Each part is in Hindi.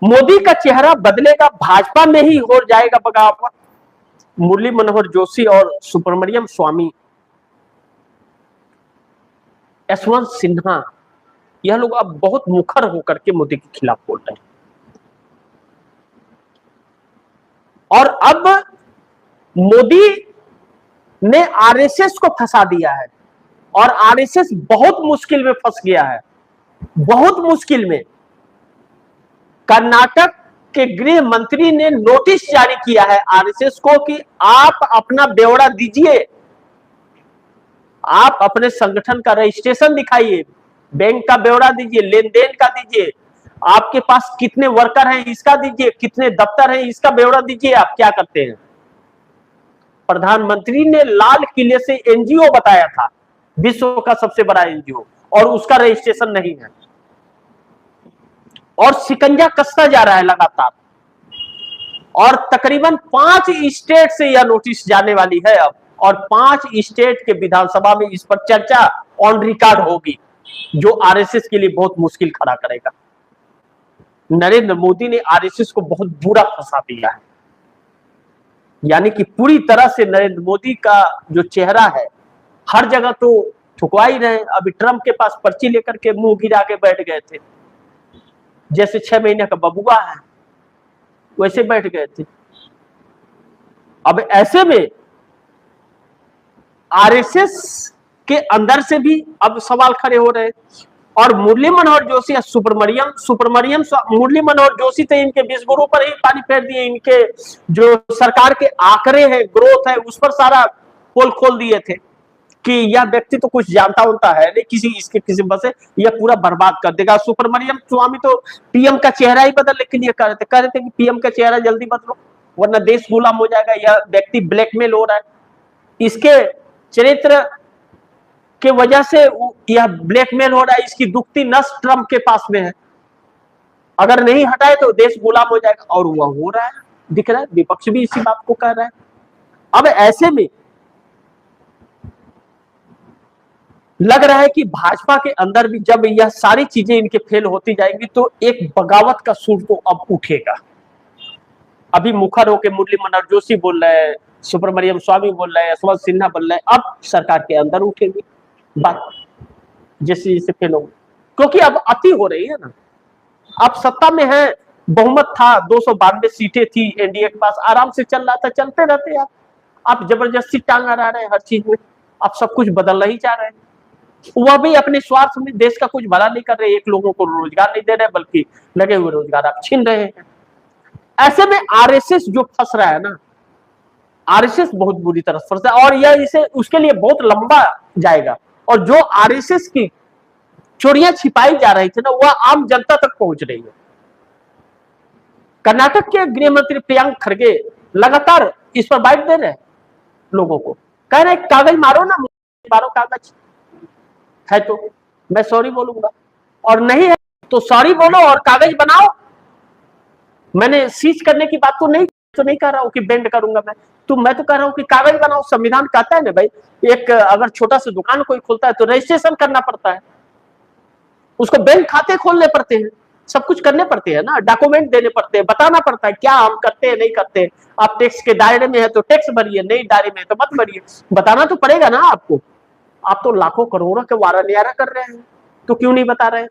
मोदी का चेहरा बदलेगा, भाजपा में ही हो जाएगा बगावत। मुरली मनोहर जोशी और सुब्रमण्यम स्वामी, यशवंत सिन्हा, यह लोग अब बहुत मुखर होकर के मोदी के खिलाफ बोल रहे हैं। और अब मोदी ने आरएसएस को फंसा दिया है और आरएसएस बहुत मुश्किल में फंस गया है, बहुत मुश्किल में। कर्नाटक के गृह मंत्री ने नोटिस जारी किया है आरएसएस को कि आप अपना ब्यौरा दीजिए, आप अपने संगठन का रजिस्ट्रेशन दिखाइए, बैंक का ब्यौरा दीजिए, लेन देन का दीजिए, आपके पास कितने वर्कर हैं इसका दीजिए, कितने दफ्तर हैं इसका ब्यौरा दीजिए, आप क्या करते हैं। प्रधानमंत्री ने लाल किले से एनजीओ बताया था, विश्व का सबसे बड़ा एनजीओ, और उसका रजिस्ट्रेशन नहीं है। और शिकंजा कसता जा रहा है लगातार, और तकरीबन 5 स्टेट से यह नोटिस जाने वाली है अब, और 5 स्टेट के विधानसभा में इस पर चर्चा ऑन रिकॉर्ड होगी, जो आरएसएस के लिए बहुत मुश्किल खड़ा करेगा। नरेंद्र मोदी ने आरएसएस को बहुत बुरा फंसा दिया है, यानी कि पूरी तरह से नरेंद्र मोदी का जो चेहरा है हर जगह तो ठुकवा ही रहे। अभी ट्रंप के पास पर्ची लेकर के मुंह गिरा के बैठ गए थे, जैसे 6 महीने का बबुआ है वैसे बैठ गए थे। अब ऐसे में आरएसएस के अंदर से भी अब सवाल खड़े हो रहे हैं। और मुरली मनोहर जोशी या मुरली मनोहर जोशी थे, इनके विश्वगुरु पर ही पानी फेर दिए, इनके जो सरकार के आंकड़े हैं, ग्रोथ है, उस पर सारा पोल खोल दिए थे कि यह व्यक्ति तो कुछ जानता होता है नहीं, इसके किसी वजह से यह पूरा बर्बाद कर देगा। सुब्रमण्यम स्वामी तो पीएम का चेहरा ही बदलने के लिए कह रहे थे कि पीएम का चेहरा जल्दी बदलो वरना देश गुलाम हो जाएगा, यह व्यक्ति ब्लैकमेल हो रहा है, इसके चरित्र के वजह से यह ब्लैकमेल हो रहा है, इसकी दुखती नस ट्रंप के पास में है, अगर नहीं हटाए तो देश गुलाम हो जाएगा। और वह हो रहा है, दिख रहा है, विपक्ष भी इसी बात को कह रहा है। अब ऐसे में लग रहा है कि भाजपा के अंदर भी जब यह सारी चीजें इनके फेल होती जाएंगी तो एक बगावत का सुर तो अब उठेगा। अभी मुखर होकर मुरली मनोहर जोशी बोल रहे हैं, सुब्रमण्यम स्वामी बोल रहे हैं, यशवंत सिन्हा बोल रहे हैं, अब सरकार के अंदर उठेगी बात जैसे जैसे फेल होगी, क्योंकि अब अति हो रही है ना। अब सत्ता में है, बहुमत था, 292 सीटें थी एनडीए के पास, आराम से चल रहा था, चलते रहते यार। आप जबरदस्ती टांग अड़ा रहे हैं हर चीज में, आप सब कुछ बदलना ही चाह रहे हैं। वह भी अपने स्वार्थ में देश का कुछ भला नहीं कर रहे, एक लोगों को रोजगार नहीं दे रहे, बल्कि लगे हुए रोजगार आप छीन रहे हैं। ऐसे में आरएसएस जो फंस रहा है ना, आरएसएस बहुत बुरी तरह फंस रहा है, और यह इसे उसके लिए बहुत लंबा जाएगा। और जो आरएसएस की चोरियां छिपाई जा रही थी ना, वह आम जनता तक पहुंच रही है। कर्नाटक के गृह मंत्री प्रियंक खड़गे लगातार इस पर बाइट दे रहे हैं लोगों को, कह रहे कागज मारो ना, मारो कागज है तो मैं सॉरी बोलूंगा, और नहीं है तो सॉरी बोलो और कागज बनाओ। मैंने सीज करने की बात तो नहीं कह रहा हूं कि बेंड करूंगा मैं तो कह रहा हूं कि कागज बनाओ। संविधान कहता है ना भाई, एक अगर छोटा सा दुकान कोई खोलता है तो रजिस्ट्रेशन करना पड़ता है, उसको बैंक खाते खोलने पड़ते हैं, सब कुछ करने पड़ते हैं ना, डॉक्यूमेंट देने पड़ते हैं, बताना पड़ता है क्या हम करते हैं नहीं करते। आप टैक्स के दायरे में है तो टैक्स भरिए, नहीं दायरे में है तो मत भरिए, बताना तो पड़ेगा ना आपको। आप तो लाखों करोड़ों के वारा न्यारा कर रहे हैं, तो क्यों नहीं बता रहे?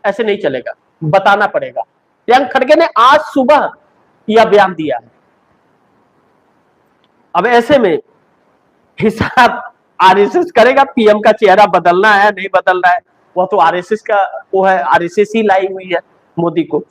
ऐसे नहीं चलेगा, बताना पड़ेगा। प्रियंक खड़गे ने आज सुबह यह बयान दिया है। अब ऐसे में हिसाब आरएसएस करेगा, पीएम का चेहरा बदलना है नहीं बदलना है, वह तो आरएसएस का वो है, आरएसएस ही लाई हुई है मोदी को।